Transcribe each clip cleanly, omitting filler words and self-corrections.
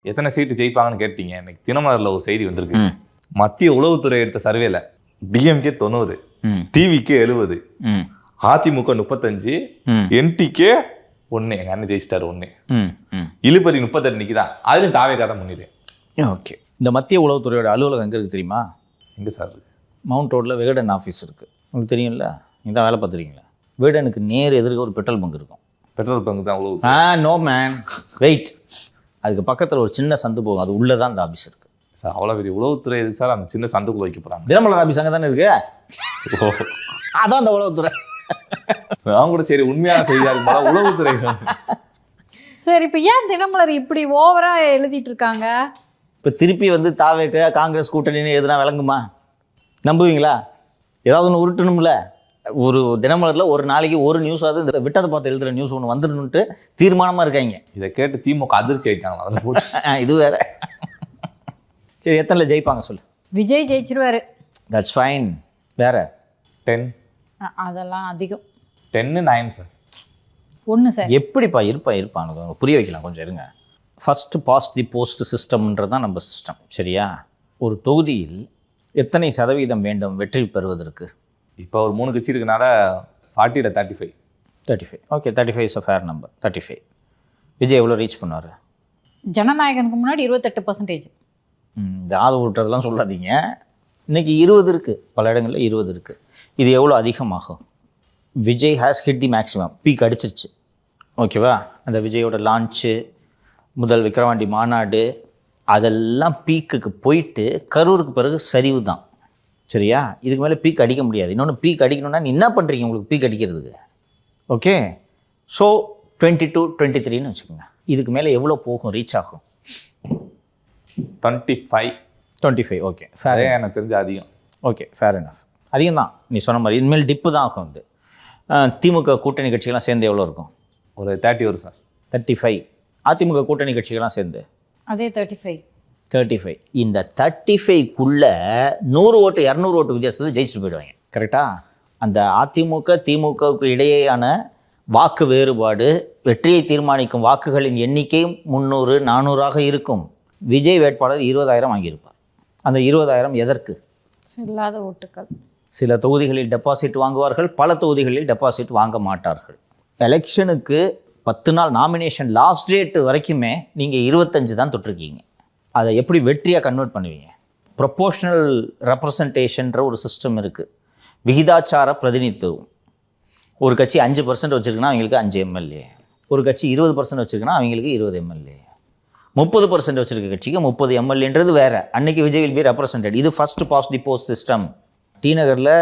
எத்தனை சீட்டு ஜெயிப்பாங்கன்னு கேட்டீங்க. இன்னைக்கு தினமலர்ல ஒரு செய்தி வந்திருக்கு. மத்திய உளவுத்துறை எடுத்த சர்வேல டிஎம்கே 90, டிவிகே 70, அதிமுக 35, என்டிகே 1. எங்க அண்ணன் ஜெயிச்சிட்டாரு 1. இழுபறி 38 நிக்குதான். அதுலயும் தாவேகா தான் முன்னிலை. ஓகே. இந்த மத்திய உளவுத்துறையோட அலுவலகம் எங்க இருக்கு தெரியுமா? எங்க சார் இருக்கு? மவுண்ட் ரோட்ல விகடன் ஆஃபீஸ் இருக்கு. உங்களுக்கு தெரியும்ல? நீங்க தான் வேலை பார்த்துருக்கீங்களா? விகடனுக்கு நேர் எதிர்க்க ஒரு பெட்ரோல் பங்க் இருக்கும். பெட்ரோல் பங்க் தான் உளவு. No man, wait. அதுக்கு பக்கத்தில் ஒரு சின்ன சந்து போகும். அது உள்ளே தான் அந்த ஆஃபீஸ் இருக்குது சார். அவ்வளோ பெரிய உளவுத்துறை எதுக்கு சார் அந்த சின்ன சந்துக்குள்ள வைக்க போகிறாங்க? தினமலர் ஆஃபீஸ் அங்கே தானே இருக்கு. அதான் அந்த உளவுத்துறை. அவங்க கூட சரி உண்மையான செய்தியாக இருக்கும்போது உளவுத்துறை. சரி, இப்போ ஏன் தினமலர் இப்படி ஓவரா எழுதிட்டு இருக்காங்க? இப்போ திருப்பி வந்து தாவேக காங்கிரஸ் கூட்டணின்னு எதுனா விளங்குமா? நம்புவீங்களா? ஏதாவது ஒன்று உருட்டணும்ல. ஒரு தினமலரில் ஒரு நாளைக்கு ஒரு நியூஸ், அது இந்த விட்டதை பார்த்து எழுதுகிற நியூஸ் ஒன்று வந்துடணுன்ட்டு தீர்மானமாக இருக்காங்க. இதை கேட்டு திமுக அதிர்ச்சி ஆயிட்டாங்களா? அதில் போட்டு இது வேற. சரி, எத்தனை ஜெயிப்பாங்க சொல்லு? விஜய் ஜெயிச்சிருவாரு. That's fine. வேற 10. அதெல்லாம் அதிகம். 10 9 சார். 1 சார். எப்படிப்பா இருப்பாங்க புரிய வைக்கலாம், கொஞ்சம் இருங்க. ஃபஸ்ட்டு பாஸ்ட் தி போஸ்ட் சிஸ்டம்ன்றது தான் நம்ம சிஸ்டம், சரியா? ஒரு தொகுதியில் எத்தனை சதவீதம் வேண்டும் வெற்றி பெறுவதற்கு? இப்போ ஒரு 3 கட்சி இருக்கனால 40 to 35. 35. Okay, 35 is a fair number. 35. Vijay எவ்வளோ ரீச் பண்ணுவார்? ஜனநாயகனுக்கு முன்னாடி 28%. இந்த ஆதரவு விட்டுறதெல்லாம் சொல்லாதீங்க. இன்றைக்கி 20 இருக்குது, பல இடங்களில் 20 இருக்குது. இது எவ்வளோ அதிகமாகும்? Vijay has hit the maximum. Peak அடிச்சிருச்சு, ஓகேவா? அந்த விஜயோட லான்ச்சு, முதல் விக்கிரவாண்டி மாநாடு, அதெல்லாம் பீக்குக்கு போயிட்டு கரூருக்கு பிறகு சரிவு தான், சரியா? இதுக்கு மேலே பீக் அடிக்க முடியாது. இன்னொன்று, பீக் அடிக்கணும்னா நீ என்ன பண்ணுறீங்க உங்களுக்கு பீக் அடிக்கிறதுக்கு? ஓகே, ஸோ 22 23ன்னு வச்சுக்கோங்க. இதுக்கு மேலே எவ்வளோ போகும், ரீச் ஆகும்? 25. Okay, fair. எனக்கு தெரிஞ்ச அதிகம். Okay, fair enough. அதிகம் தான் நீ சொன்ன மாதிரி. இனிமேல் டிப்பு தான் ஆகும். வந்து திமுக கூட்டணி கட்சிகள்லாம் சேர்ந்து எவ்வளோ இருக்கும்? ஒரு 30 வரும் சார். 35. அதிமுக கூட்டணி கட்சிகள்லாம் சேர்ந்து அதே 35. 35. இந்த 35க்குள்ளே 100 ஓட்டு 200 ஓட்டு வித்தியாசத்தில் ஜெயிச்சுட்டு போயிடுவாங்க, கரெக்டாக? அந்த அதிமுக திமுகவுக்கு இடையேயான வாக்கு வேறுபாடு, வெற்றியை தீர்மானிக்கும் வாக்குகளின் எண்ணிக்கை 300 400ஆக இருக்கும். விஜய் வேட்பாளர் 20,000 வாங்கியிருப்பார். அந்த 20,000 எதற்கு? இல்லாத ஓட்டுக்கள். சில தொகுதிகளில் டெபாசிட் வாங்குவார்கள், பல தொகுதிகளில் டெபாசிட் வாங்க மாட்டார்கள். எலெக்ஷனுக்கு 10 நாள் நாமினேஷன் லாஸ்ட் டேட் வரைக்குமே நீங்கள் 25 தான் தொட்டிருக்கீங்க. அதை எப்படி வெற்றியாக கன்வெர்ட் பண்ணுவீங்க? ப்ரொபோர்ஷனல் ரெப்ரசன்டேஷன்ற ஒரு சிஸ்டம் இருக்குது, விகிதாச்சார பிரதிநிதித்துவம். ஒரு கட்சி 5% வச்சுருக்குன்னா அவங்களுக்கு 5 எம்எல்ஏ, ஒரு கட்சி 20% வச்சுருக்குன்னா அவங்களுக்கு 20 எம்எல்ஏ, 30% வச்சுருக்க கட்சிக்கு 30 எம்எல்ஏன்றது வேறு. அன்றைக்கி விஜய் வில் பி ரெப்ரசன்டட். இது first past the post system. T நகரில்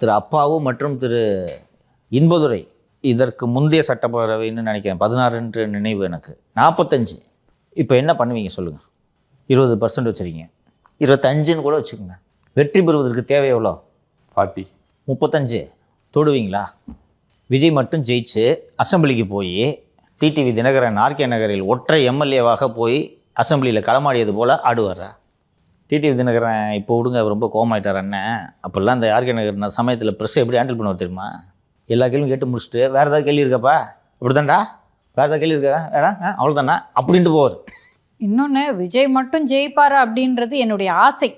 திரு அப்பாவு மற்றும் திரு இன்பதுரை, இதற்கு முந்தைய சட்டப்பேரவைன்னு நினைக்கிறேன், 16 நினைவு எனக்கு, 45. இப்போ என்ன பண்ணுவீங்க சொல்லுங்கள்? 20% வச்சுருக்கீங்க, 25ன்னு கூட வச்சுக்கோங்க. வெற்றி பெறுவதற்கு தேவை எவ்வளோ? 40. 35 தொடுவீங்களா? விஜய் மட்டும் ஜெயிச்சு அசம்பிளிக்கு போய் டிடிவி தினகரன் ஆர்கே நகரில் ஒற்றை எம்எல்ஏவாக போய் அசம்பிளியில் களமாடியது போல் ஆடுவாரா? டிடிவி தினகரன் இப்போ விடுங்க, ரொம்ப கோமாயிட்டார் அண்ணன். அப்போல்லாம் அந்த ஆர்கே நகர் சமயத்தில் ப்ரெஸ்ஸை எப்படி ஹேண்டில் பண்ணுவார் தெரியுமா? எல்லா கேள்வியும் கேட்டு முடிச்சுட்டு, வேறு ஏதாவது கேள்வி இருக்காப்பா, இப்படி தான்டா, வேறு ஏதாவது கேள்வி இருக்கா, வேற அவ்வளோதானா அப்படின்ட்டு போவார். இன்னொன்று, விஜய் மட்டும் ஜெயிப்பார் அப்படின்றது என்னுடைய ஆசை.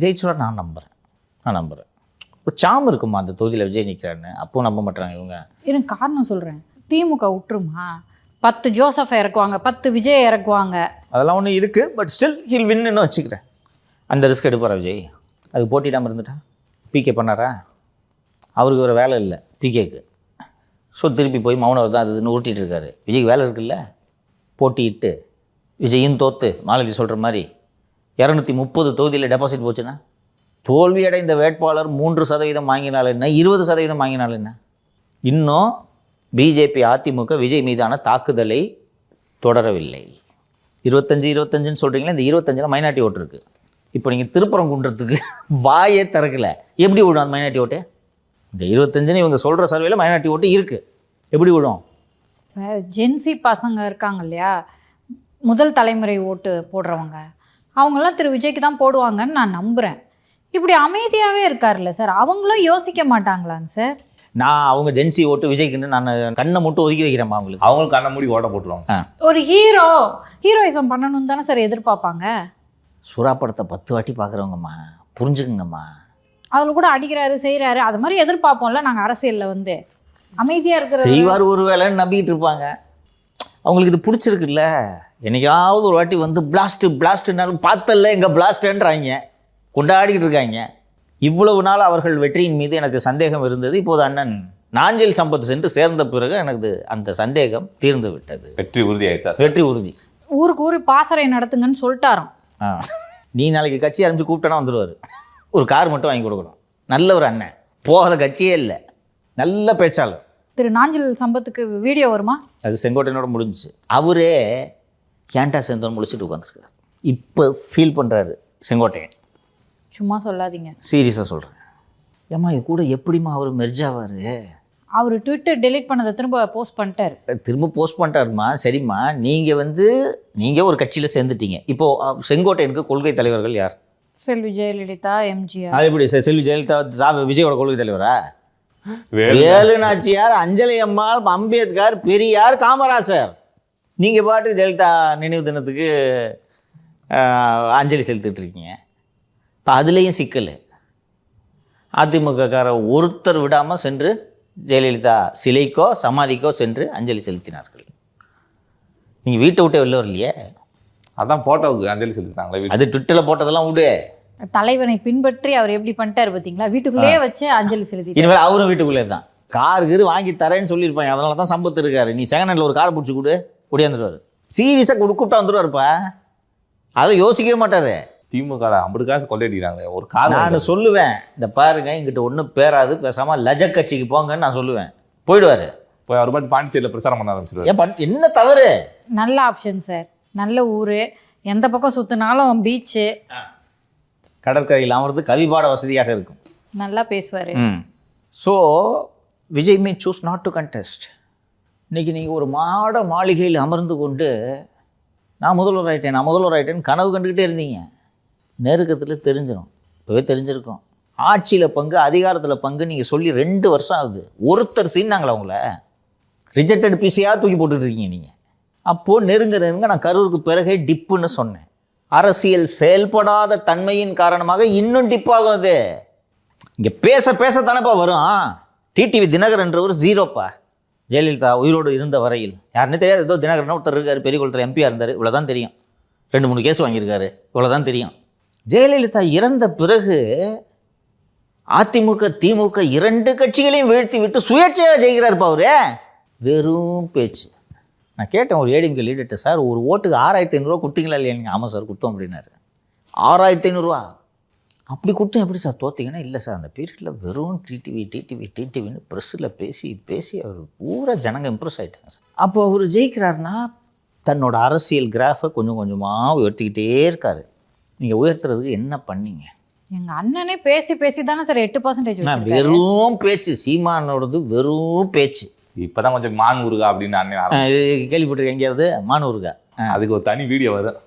ஜெயிச்சுவார் நான் நம்புகிறேன். ஒரு சாம் இருக்குமா அந்த தொகுதியில் விஜய் நிற்கிறாருன்னு? அப்போவும் நம்ப மாட்டாங்க இவங்க. எனக்கு காரணம் சொல்கிறேன். திமுக விட்டுருமா, 10 ஜோசஃபை இறக்குவாங்க, 10 விஜய் இறக்குவாங்க. அதெல்லாம் ஒன்று இருக்குது. பட் ஸ்டில் ஹில் வின்னு வச்சுக்கிறேன். அந்த ரிஸ்க் எடுப்பாரா விஜய்? அது போட்டிடாமல் இருந்துட்டா? பிகே பண்ணாரா? அவருக்கு ஒரு வேலை இல்லை பிகேக்கு. ஸோ திருப்பி போய் மௌனம் தான் அதுன்னு ஊட்டிகிட்டு இருக்காரு. விஜய்க்கு வேலை இருக்குல்ல, போட்டிட்டு விஜயும் தோற்று மாலதி சொல்கிற மாதிரி 230 தொகுதியில் டெபாசிட் போச்சுன்னா, தோல்வியடைந்த வேட்பாளர் 3% வாங்கினால் என்ன, 20% வாங்கினால் என்ன? இன்னும் பிஜேபி அதிமுக விஜய் மீதான தாக்குதலை தொடரவில்லை. 25 சொல்கிறீங்களா? இந்த 25 மைனாரிட்டி ஓட்டு இருக்குது. இப்போ நீங்கள் திருப்பரங்குன்றத்துக்கு வாயே திறக்கலை, எப்படி விடும் அந்த மைனாரிட்டி ஓட்டு? இந்த 25 இவங்க சொல்கிற சர்வேல மைனாரிட்டி ஓட்டு இருக்குது, எப்படி விடும்? ஜென்சி பசங்க இருக்காங்க இல்லையா, முதல் தலைமுறை ஓட்டு போடுறவங்க, அவங்களாம் திரு விஜய்க்கு தான் போடுவாங்கன்னு நான் நம்புகிறேன். இப்படி அமைதியாகவே இருக்கார்ல சார், அவங்களும் யோசிக்க மாட்டாங்களாங்க சார்? நான் அவங்க ஜென்சி ஓட்டு விஜய்க்குன்னு நான் கண்ணை மட்டும் ஒதுக்கி வைக்கிறேன்மா அவங்களுக்கு. அவங்களுக்கு கண்ண மூடி ஓட்ட போட்டுருவாங்க. ஒரு ஹீரோயிசம் பண்ணணும்னு தானே சார் எதிர்பார்ப்பாங்க. சுறா படத்தை 10 வாட்டி பார்க்குறவங்கம்மா, புரிஞ்சுக்குங்கம்மா. அதில் கூட அடிக்கிறாரு செய்கிறாரு, அது மாதிரி எதிர்பார்ப்போம்ல நாங்கள் அரசியலில் வந்து அமைதியாக இருக்கிற செய்வார் ஒரு வேலைன்னு நம்பிக்கிட்டு இருப்பாங்க. அவங்களுக்கு இது பிடிச்சிருக்குல்ல, என்னைக்காவது ஒரு வாட்டி வந்து பிளாஸ்ட்டுன்னாலும் பார்த்தல எங்கள் பிளாஸ்ட்டுன்றாங்க, கொண்டாடிக்கிட்டு இருக்காங்க. இவ்வளவு நாள் அவர்கள் வெற்றியின் மீது எனக்கு சந்தேகம் இருந்தது. இப்போது அண்ணன் நாஞ்சில் சம்பத் சென்று சேர்ந்த பிறகு எனக்கு அந்த சந்தேகம் தீர்ந்து விட்டது. வெற்றி உறுதி ஆயிடுச்சா? வெற்றி உறுதி. ஊருக்கு பாசறை நடத்துங்கன்னு சொல்லிட்டாராம். நீ நாளைக்கு கட்சி ஆரம்பிச்சு கூப்பிட்டனா வந்துடுவார். ஒரு கார் மட்டும் வாங்கி கொடுக்கணும். நல்ல ஒரு அண்ணன், போகாத கட்சியே இல்லை, நல்ல பேச்சாளர். திரு நாஞ்சில் சம்பத்துக்கு வீடியோ வருமா? அது செங்கோட்டையனோட முடிஞ்சிச்சு. அவரே ஏன்டா சேர்ந்தோன்னு முடிச்சுட்டு உட்காந்துருக்காரு. இப்போ ஃபீல் பண்ணுறாரு செங்கோட்டையன். சும்மா சொல்லாதீங்க, சீரியஸாக சொல்கிறேன். ஏம்மா இது கூட எப்படிம்மா அவர் மெர்ஜ் ஆவார்? அவர் ட்விட்டர் டெலீட் பண்ணதை திரும்ப போஸ்ட் பண்ணிட்டார். திரும்ப போஸ்ட் பண்ணிட்டாருமா. சரிம்மா, நீங்கள் ஒரு கட்சியில் சேர்ந்துட்டீங்க. இப்போது செங்கோட்டையனுக்கு கொள்கை தலைவர்கள் யார்? செல்வி ஜெயலலிதா, எம்ஜிஆர். அது எப்படி செல்வி ஜெயலலிதா விஜயோட கொள்கை தலைவரா? வேலு நாச்சியார், அஞ்சலி அம்மாள், அம்பேத்கர், பெரியார், காமராசர். நீங்கள் பாட்டு ஜெயலலிதா நினைவு தினத்துக்கு அஞ்சலி செலுத்திட்டு இருக்கீங்க. இப்போ அதுலேயும் சிக்கல். அதிமுகக்கார ஒருத்தர் விடாமல் சென்று ஜெயலலிதா சிலைக்கோ சமாதிக்கோ சென்று அஞ்சலி செலுத்தினார்கள். நீங்கள் வீட்டை விட்டே வெளில வரலையே. அதான் போட்டோவுக்கு அஞ்சலி செலுத்தினாங்களே. அது ட்விட்டரில் போட்டதெல்லாம் விடு. தலைவனை பின்பற்றி அவர் எப்படி பண்ணிட்டாரு பார்த்தீங்களா? வீட்டுக்குள்ளேயே வச்சு அஞ்சலி செலுத்தி. இனிமேல் அவரும் வீட்டுக்குள்ளே தான். கார் வாங்கி தரேன்னு சொல்லியிருப்பாங்க. அதனால தான் சம்பத்து இருக்காரு. நீ செகண்ட் ஹேண்டில் ஒரு காரை பிடிச்சி கொடு, ஒடியாந்துருவார். சீரியஸாக கூப்பிட்டா வந்துடுவாருப்பா. அதை யோசிக்கவே மாட்டார். திமுக 50 காசு கொள்ளையடிக்கிறாங்க ஒரு கார். நான் சொல்லுவேன், இந்த பாருங்க எங்கிட்ட ஒன்றும் பேராது, பேசாமல் லஜ கட்சிக்கு போங்கன்னு நான் சொல்லுவேன். போயிடுவார். போய் அவர் பாட்டு பாண்டிச்சேரியில் பிரச்சாரம் பண்ண ஆரம்பிச்சிருவாரு. என்ன தவறு? நல்ல ஆப்ஷன் சார், நல்ல ஊர், எந்த பக்கம் சுற்றினாலும் பீச்சு, கடற்கரையில் அமர்ந்து கவிபாட வசதியாக இருக்கும். நல்லா பேசுவார். So Vijay May choose not to contest. இன்றைக்கி நீங்கள் ஒரு மாளிகையில் அமர்ந்து கொண்டு நான் முதல்வர் ஆகிட்டேன் கனவு கண்டுக்கிட்டே இருந்தீங்க. நெருக்கத்தில் தெரிஞ்சிடும். இப்போவே தெரிஞ்சிருக்கும். ஆட்சியில் பங்கு, அதிகாரத்தில் பங்கு நீங்கள் சொல்லி 2 வருஷம் ஆகுது. ஒருத்தர் சீனாங்களா உங்களை? ரிஜெக்டட் பிசியாக தூக்கி போட்டுட்ருக்கீங்க நீங்கள். அப்போது நெருங்க நான் கரூருக்கு பிறகே டிப்புன்னு சொன்னேன். அரசியல் செயல்படாத தன்மையின் காரணமாக இன்னும் டிப்பாகும். அது இங்கே பேச தானேப்பா வரும். டிடிவி தினகர் என்றவர் 0ப்பா. ஜெயலலிதா உயிரோடு இருந்த வரையில் யாருன்னு தெரியாது. ஏதோ தினகரன் ஒருத்தர் இருக்கார், பெரிய குளத்தில் எம்பியாக இருந்தார், இவ்வளோதான் தெரியும். 2-3 கேஸ் வாங்கியிருக்காரு, இவ்வளோதான் தெரியும். ஜெயலலிதா இறந்த பிறகு அதிமுக திமுக 2 கட்சிகளையும் வீழ்த்தி விட்டு சுயேட்சையாக ஜெயிக்கிறாருப்பா அவரு. வெறும் பேச்சு. நான் கேட்டேன் ஒரு ஏடிஎம்கே லீடர்கிட்ட, சார் ஒரு ஓட்டுக்கு 6500 கொடுத்தீங்களா இல்லையா? நீங்கள் ஆமாம் சார் கொடுத்தோம் அப்படின்னாரு. 6500 அப்படி கொடுத்தோம். எப்படி சார் தோற்றிங்கன்னா? இல்லை சார் அந்த பீரியடில் வெறும் டிடிவின்னு ப்ரெஸ்ஸில் பேசி அவர் பூரா ஜனங்க இம்ப்ரெஸ் ஆகிட்டாங்க சார். அப்போ அவர் ஜெயிக்கிறாருன்னா தன்னோட அரசியல் கிராஃபை கொஞ்சம் கொஞ்சமாக உயர்த்திக்கிட்டே இருக்காரு. நீங்கள் உயர்த்துறதுக்கு என்ன பண்ணீங்க? எங்கள் அண்ணனே பேசி தானே சார் 8% வெறும் பேச்சு. சீமானோடது வெறும் பேச்சு. இப்போதான் கொஞ்சம் மான் ஊருகா அப்படின்னு அண்ணன் கேள்விப்பட்டிருக்கேன். எங்கேயாவது மான் ஊருகா? அதுக்கு ஒரு தனி வீடியோ வரும்.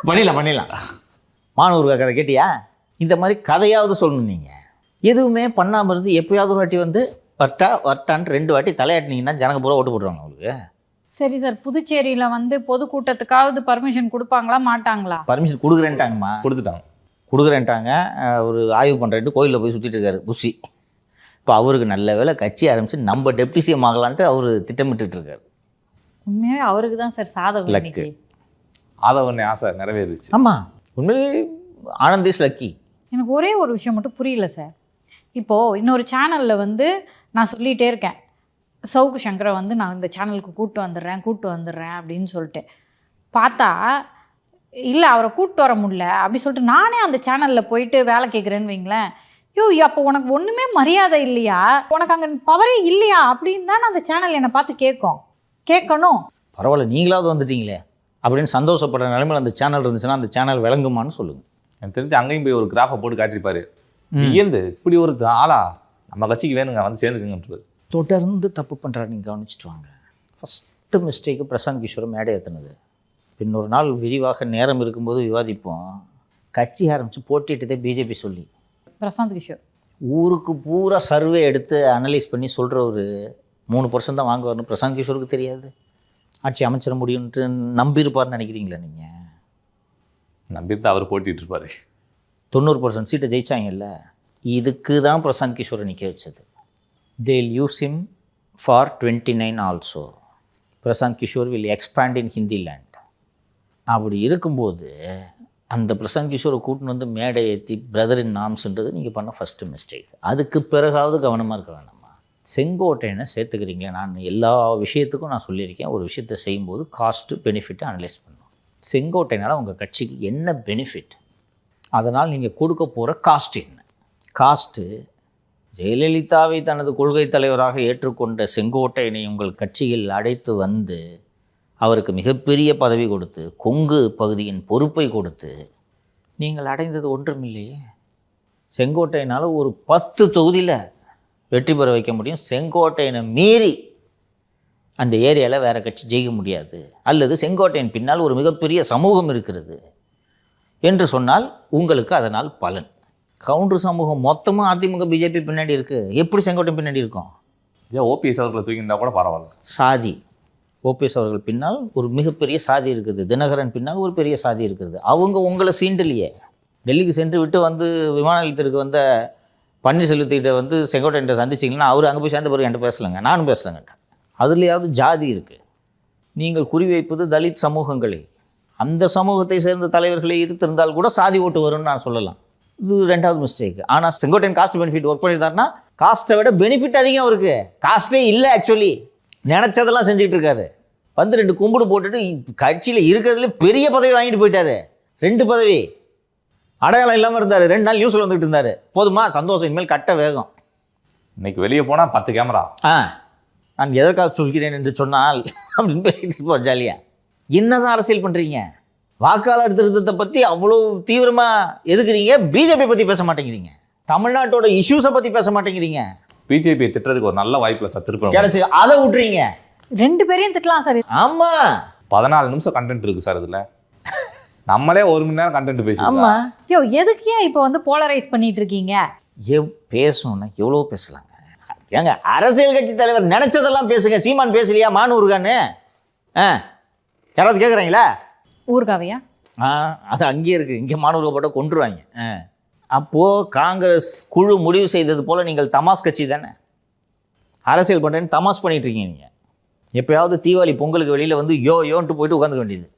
பண்ணிடலாம். மான் ஊருகா கதை கேட்டியா? இந்த மாதிரி கதையாவது சொல்லணும். நீங்கள் எதுவுமே பண்ணாமல் இருந்து எப்போயாவது ஒரு வாட்டி வந்து வட்டான்ட்டு 2 வாட்டி தலையாட்டினீங்கன்னா ஜனங்க பூரா ஓட்டு போடுவாங்க உங்களுக்கு. சரி சார், புதுச்சேரியில் வந்து பொதுக்கூட்டத்துக்காவது பர்மிஷன் கொடுப்பாங்களா மாட்டாங்களா? பர்மிஷன் கொடுக்குறேன்ட்டாங்கம்மா. கொடுக்குறேன்ட்டாங்க. ஒரு ஆய்வு பண்ணுறேன்ட்டு கோயிலில் போய் சுற்றிட்டு இருக்காரு புஷி. இப்போ அவருக்கு நல்ல வேலை கட்சி ஆரம்பித்து நம்ம டெப்டி சிஎம் ஆகலான்ட்டு அவர் திட்டமிட்டு இருக்காரு. உண்மையாகவே அவருக்கு தான் சார் சாதகம். ஆதவன் ஆசை நிறைவேறிச்சு. ஆமாம், உண்மையிலே ஆனந்த் இஸ் லக்கி. எனக்கு ஒரே ஒரு விஷயம் மட்டும் புரியல சார். இப்போது இன்னொரு சேனலில் வந்து நான் சொல்லிகிட்டே இருக்கேன், சவுக்கு சங்கரை வந்து நான் இந்த சேனலுக்கு கூப்பிட்டு வந்துடுறேன் அப்படின்னு சொல்லிட்டு பார்த்தா இல்லை அவரை கூப்பிட்டு வர முடியல அப்படி சொல்லிட்டு நானே அந்த சேனலில் போயிட்டு வேலை கேட்குறேன்னு வைங்களேன். அப்போ உனக்கு ஒன்றுமே மரியாதை இல்லையா, உனக்கு அங்கே பவரே இல்லையா அப்படின்னு தான் அந்த சேனல் என்னை பார்த்து கேட்கணும். பரவாயில்ல, நீங்களாவது வந்துட்டீங்களே அப்படின்னு சந்தோஷப்படுற நிலைமையில் அந்த சேனல் இருந்துச்சுன்னா அந்த சேனல் விளங்குமான்னு சொல்லுங்கள். எனக்கு தெரிஞ்சு அங்கேயும் போய் ஒரு கிராஃபை போட்டு காட்டியிருப்பாரு. இப்படி ஒரு ஆளா நம்ம கட்சிக்கு வேணுங்க வந்து சேர்ந்துக்குங்கன்றது. தொடர்ந்து தப்பு பண்ணுறாரு. நீங்கள் கவனிச்சுட்டு வாங்க. ஃபஸ்ட்டு மிஸ்டேக்கு பிரசாந்த் கிஷோரை மேடை ஏற்றுனது. இன்னொரு நாள் விரிவாக நேரம் இருக்கும்போது விவாதிப்போம். கட்சி ஆரம்பித்து போட்டிட்டதே பிஜேபி சொல்லி. பிரசாந்த் கிஷோர் ஊருக்கு பூரா சர்வே எடுத்து அனலைஸ் பண்ணி சொல்கிற ஒரு 3% தான் வாங்குவார்னு பிரசாந்த் கிஷோருக்கு தெரியாது? ஆட்சி அமைச்சிட முடியும்ன்ட்டு நம்பியிருப்பார்னு நினைக்கிறீங்களா நீங்கள்? நம்பிட்டு அவர் போட்டிட்டு இருப்பாரு. 90% சீட்டை ஜெயிச்சாங்கல்ல, இதுக்கு தான் பிரசாந்த் கிஷோரை நிற்க வச்சது. they'll use him for 29 also. Prashant Kishor will expand in Hindi land. அப்படி இருக்கும்போது அந்த பிரசாந்த் கிஷோரை கூட்டின்னு வந்து மேடை ஏற்றி பிரதர் இன் நாம்ஸ்ன்றது நீங்கள் பண்ண ஃபஸ்ட்டு மிஸ்டேக். அதுக்கு பிறகாவது கவனமாக இருக்க வேணாமா? செங்கோட்டையனை சேர்த்துக்கிறீங்களே, நான் எல்லா விஷயத்துக்கும் நான் சொல்லியிருக்கேன், ஒரு விஷயத்தை செய்யும்போது காஸ்ட்டு பெனிஃபிட்டை அனலைஸ் பண்ணணும். செங்கோட்டையனால் உங்கள் கட்சிக்கு என்ன பெனிஃபிட், அதனால் நீங்கள் கொடுக்க போகிற காஸ்ட் என்ன? காஸ்ட்டு ஜெயலலிதாவை தனது கொள்கை தலைவராக ஏற்றுக்கொண்ட செங்கோட்டையனை உங்கள் கட்சியில் அடைத்து வந்து அவருக்கு மிகப்பெரிய பதவி கொடுத்து கொங்கு பகுதியின் பொறுப்பை கொடுத்து நீங்கள் அடைந்தது ஒன்றுமில்லையே. செங்கோட்டையனால் ஒரு 10 தொகுதியில் வெற்றி பெற வைக்க முடியும். செங்கோட்டையனை மீறி அந்த ஏரியாவில் வேறு கட்சி ஜெயிக்க முடியாது. அல்லது செங்கோட்டையன் பின்னால் ஒரு மிகப்பெரிய சமூகம் இருக்கிறது என்று சொன்னால் உங்களுக்கு அதனால் பலன். கவுண்டர் சமூகம் மொத்தமும் அதிமுக பிஜேபி பின்னாடி இருக்குது. எப்படி செங்கோட்டையன் பின்னாடி இருக்கும்? ஏன் ஓபிஎஸ் அவர்களை தூக்கியிருந்தா கூட பரவாயில்ல சார். சாதி, ஓபிஎஸ் அவர்கள் பின்னால் ஒரு மிகப்பெரிய சாதி இருக்குது, தினகரன் பின்னால் ஒரு பெரிய சாதி இருக்குது. அவங்க உங்களை சீண்டலையே. டெல்லிக்கு சென்று விட்டு வந்து விமான நிலையத்திற்கு வந்த பன்னீர்செல்வத்திட்ட வந்து செங்கோட்டையன் சந்திச்சிங்கன்னா அவர் அங்கே போய் சேர்ந்த பிறகு என்கிட்ட பேசலைங்க, நானும் பேசலைங்க. அதுலேயாவது ஜாதி இருக்குது. நீங்கள் குறிவைப்பது தலித் சமூகங்களை, அந்த சமூகத்தை சேர்ந்த தலைவர்களை எதிர்த்திருந்தால் கூட சாதி ஓட்டு வரும்னு நான் சொல்லலாம். இது 2வது மிஸ்டேக். ஆனால் செங்கோட்டையன் காஸ்ட் பெனிஃபிட் ஒர்க் பண்ணியிருந்தாருன்னா காஸ்ட்டை விட பெனிஃபிட் அதிகம் அவருக்கு. காஸ்ட்டே இல்லை, ஆக்சுவலி நினச்சதெல்லாம் செஞ்சுக்கிட்டு இருக்காரு. வந்து 2 கும்பிடு போட்டுட்டு கட்சியில் இருக்கிறதுல பெரிய பதவி வாங்கிட்டு போயிட்டாரு. 2 பதவி அடையாளம் இல்லாமல் இருந்தார். 2 நாள் நியூஸில் வந்துட்டு இருந்தார். போதுமா? சந்தோஷம், இனிமேல் கட்ட வேகம். இன்னைக்கு வெளியே போனால் 10 கேமரா. நான் எதற்காக சொல்கிறேன் என்று சொன்னால் அப்படின்னு பேசிட்டு இருப்போம் ஜாலியாக. என்னதான் அரசியல் பண்ணுறீங்க? வாக்காளர் திருத்தத்தை பற்றி அவ்வளோ தீவிரமாக எதுக்குறீங்க, பிஜேபி பற்றி பேச மாட்டேங்கிறீங்க, தமிழ்நாட்டோட இஷ்யூஸை பற்றி பேச மாட்டேங்கிறீங்க. பிஜேபி திட்டுறதுக்கு ஒரு நல்ல வாய்ப்புல சார் திருப்பி கிடைச்சி அதை விட்டுறீங்க. 2 பேரையும் திட்டலாம் சார். ஆமாம், 14 நிமிஷம் கண்டென்ட் இருக்கு சார். இதில் நம்மளே 1 மணி நேரம் கண்டென்ட் பேசுவோம். ஆமாம். எதுக்கு ஏன் இப்போ வந்து போலரைஸ் பண்ணிட்டு இருக்கீங்க? பேசணும்னா எவ்வளோ பேசலாங்க. ஏங்க அரசியல் கட்சி தலைவர் நினைச்சதெல்லாம் பேசுங்க. சீமான் பேசலையா? மானூர்கான்னு யாராவது கேட்குறாங்களா? ஊர்காவையா? அது அங்கேயே இருக்குது. இங்கே மானூர்கா போட்டால் கொண்டுருவாங்க. அப்போது காங்கிரஸ் குழு முடிவு செய்தது போல் நீங்கள் தமாஸ் கட்சி தானே, அரசியல் பண்ணுறேன்னு தமாஸ் பண்ணிகிட்டு இருக்கீங்க. நீங்கள் எப்போயாவது தீபாவளி பொங்கலுக்கு வெளியில் வந்து யோன்ட்டு போயிட்டு உட்காந்துக்க வேண்டியது.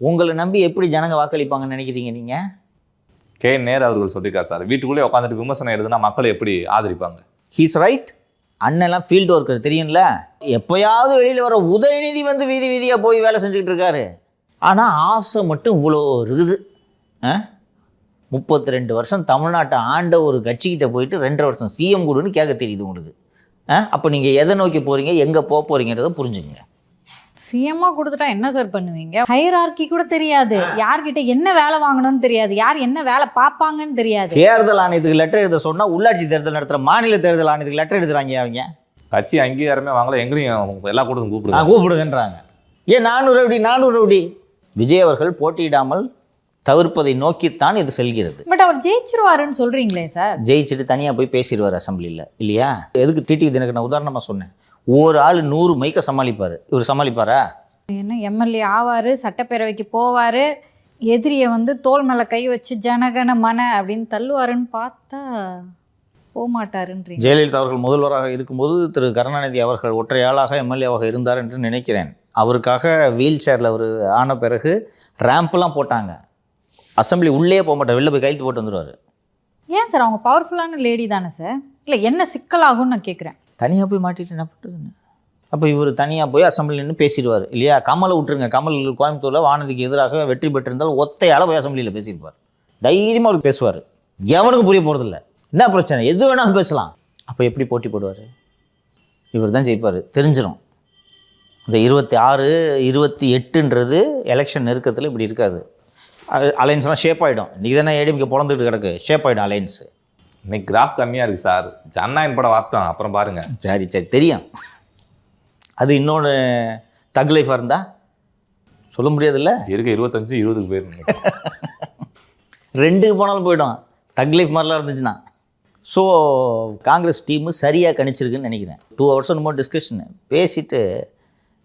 உங்களை நம்பி எப்படி ஜனங்க வாக்களிப்பாங்கன்னு நினைக்கிறீங்க நீங்கள்? கே நேரு அவர்கள் சொல்லியிருக்காரு சார், வீட்டுக்குள்ளே உட்காந்துட்டு விமர்சனம் எழுதுனா மக்கள் எப்படி ஆதரிப்பாங்க? He's right. அண்ணெல்லாம் ஃபீல்டு ஒர்க்கர் தெரியும்ல. எப்போயாவது வெளியில் வர உதயநிதி வந்து வீதி வீதியாக போய் வேலை செஞ்சுக்கிட்டு இருக்காரு. ஆனால் ஆசை மட்டும் இவ்வளோ இருக்குது. 32 வருஷம் தமிழ்நாட்டை ஆண்ட ஒரு கட்சிக்கிட்ட போயிட்டு 2.5 வருஷம் சிஎம் கொடுன்னு கேட்க தெரியுது உங்களுக்கு. அப்போ நீங்கள் எதை நோக்கி போகிறீங்க, எங்கே போக போகிறீங்கிறத புரிஞ்சுங்க. சிஎம்மா கொடுத்துட்டா என்ன சார் பண்ணுவீங்க? ஹையரார்கி கூட தெரியாது, யார்கிட்ட என்ன வேலை வாங்கணும்னு தெரியாது, யார் என்ன வேலை பார்ப்பாங்கன்னு தெரியாது. தேர்தல் ஆணையத்துக்கு லெட்டர் எழுத சொன்னால் உள்ளாட்சி தேர்தல் நடத்துகிற மாநில தேர்தல் ஆணையத்துக்கு லெட்டர் எழுதுறாங்க. அவங்க கட்சி அங்கீகாரமே வாங்கல, எங்களையும் எல்லா கூட்டத்தும் கூப்பிடுங்கன்றாங்க. ஏன் 400 ரவுடி விஜய் அவர்கள் போட்டியிடாமல் தவிர்ப்பதை நோக்கித்தான் இது செல்கிறது. பட் அவர் ஜெயிச்சிருவாருன்னு சொல்றீங்களே சார். ஜெயிச்சுட்டு தனியாக போய் பேசிடுவார் அசம்பிளியில், இல்லையா? எதுக்கு டிடிவி தினகரன் உதாரணமாக சொன்னேன். ஒரு ஆள் 100 மைக்க சமாளிப்பார். இவர் சமாளிப்பாரா? என்ன எம்எல்ஏ ஆவார், சட்டப்பேரவைக்கு போவார், எதிரியை வந்து தோல் மேலே கை வச்சு ஜனகன மன அப்படின்னு தள்ளுவாருன்னு பார்த்தா போக மாட்டாருன்றீங்க. ஜெயலலிதா அவர்கள் முதல்வராக இருக்கும்போது திரு கருணாநிதி அவர்கள் ஒற்றையாளாக எம்எல்ஏவாக இருந்தார் என்று நினைக்கிறேன். அவருக்காக வீல் சேரில் அவர் ஆன பிறகு ரேம்ப்லாம் போட்டாங்க. அசம்பிளி உள்ளே போக மாட்டார், வெளில போய் கைத்து போட்டு வந்துடுவார். ஏன் சார்? அவங்க பவர்ஃபுல்லான லேடி தானே சார். இல்லை என்ன சிக்கலாகும்னு நான் கேட்குறேன். தனியாக போய் மாட்டிட்டு என்ன பண்ணுறதுன்னு. அப்போ இவர் தனியாக போய் அசம்பிளி நின்று பேசிடுவார், இல்லையா? கமலை விட்டுருங்க. கமல் கோயம்புத்தூரில் வானதிக்கு எதிராக வெற்றி பெற்றிருந்தால் ஒத்தையால் போய் அசம்பிளியில் பேசியிருப்பார். தைரியமாக அவர் பேசுவார். எவனுக்கும் புரிய போகிறதில்ல. என்ன பிரச்சனை? எது வேணாலும் பேசலாம். அப்போ எப்படி போட்டி போடுவார்? இவர் தான் ஜெயிப்பார், தெரிஞ்சிடும். இந்த 26, 28ன்றது எலெக்ஷன் நெருக்கத்தில் இப்படி இருக்காது. அலைன்ஸ்லாம் ஷேப் ஆகிடும். இன்றைக்கி தானே ஏடிஎம்கே பிறந்துட்டு கிடக்கு, ஷேப் ஆகிடும் அலைன்ஸு. இன்னைக்கு கிராஃப் கம்மியாக இருக்குது சார். ஜனநாயகம் படம் வார்த்தோம், அப்புறம் பாருங்கள். சரி தெரியும். அது இன்னொன்று தக் லைஃபாக இருந்தால் சொல்ல முடியாதுல்ல. இருக்க 25, 20க்கு போயிடும். 2க்கு போனாலும் போயிடும். தக் லைஃப் மாதிரிலாம் இருந்துச்சுன்னா ஸோ காங்கிரஸ் டீமு சரியாக கணிச்சிருக்குன்னு நினைக்கிறேன். 2 hours என்னமோ டிஸ்கஷனு பேசிட்டு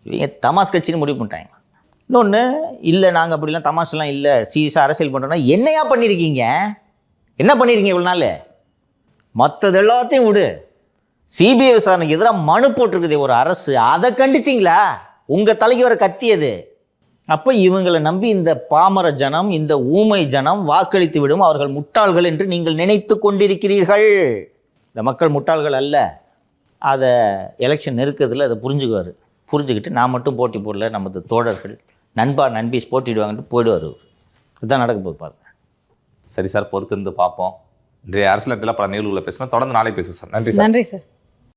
இவங்க தமாஸ் கட்சின்னு முடிவு பண்ணிட்டாங்க. இன்னொன்று, இல்லை நாங்கள் அப்படிலாம் தமாஷெல்லாம் இல்லை, சீரியஸாக அரசியல் பண்ணுறோன்னா என்னையா பண்ணியிருக்கீங்க? என்ன பண்ணியிருக்கீங்க இவ்வளோ நாள்? மற்றது எல்லாத்தையும் விடு, சிபிஐ விசாரணைக்கு எதிராக மனு போட்டிருக்குது ஒரு அரசு, அதை கண்டிச்சிங்களா? உங்கள் தலைக்கு வர கத்தியது. அப்போ இவங்களை நம்பி இந்த பாமர ஜனம், இந்த ஊமை ஜனம் வாக்களித்து விடும். அவர்கள் முட்டாள்கள் என்று நீங்கள் நினைத்து கொண்டிருக்கிறீர்கள். இந்த மக்கள் முட்டாள்கள் அல்ல. அதை எலெக்ஷன் நெருக்கத்தில் அதை புரிஞ்சுக்குவார். புரிஞ்சுக்கிட்டு நான் மட்டும் போட்டி போடல, நமது தோழர்கள் நண்பீஸ் போட்டிடுவாங்கன்ட்டு போயிடுவார். இதுதான் நடக்க போகுது பாருங்க. சரி சார், பொறுத்திருந்து பார்ப்போம். இன்றைய அரசியல் பல நிகழ்வுகளை பேசணும். தொடர்ந்து நாளை பேசுவோம் சார். நன்றி சார். நன்றி சார்.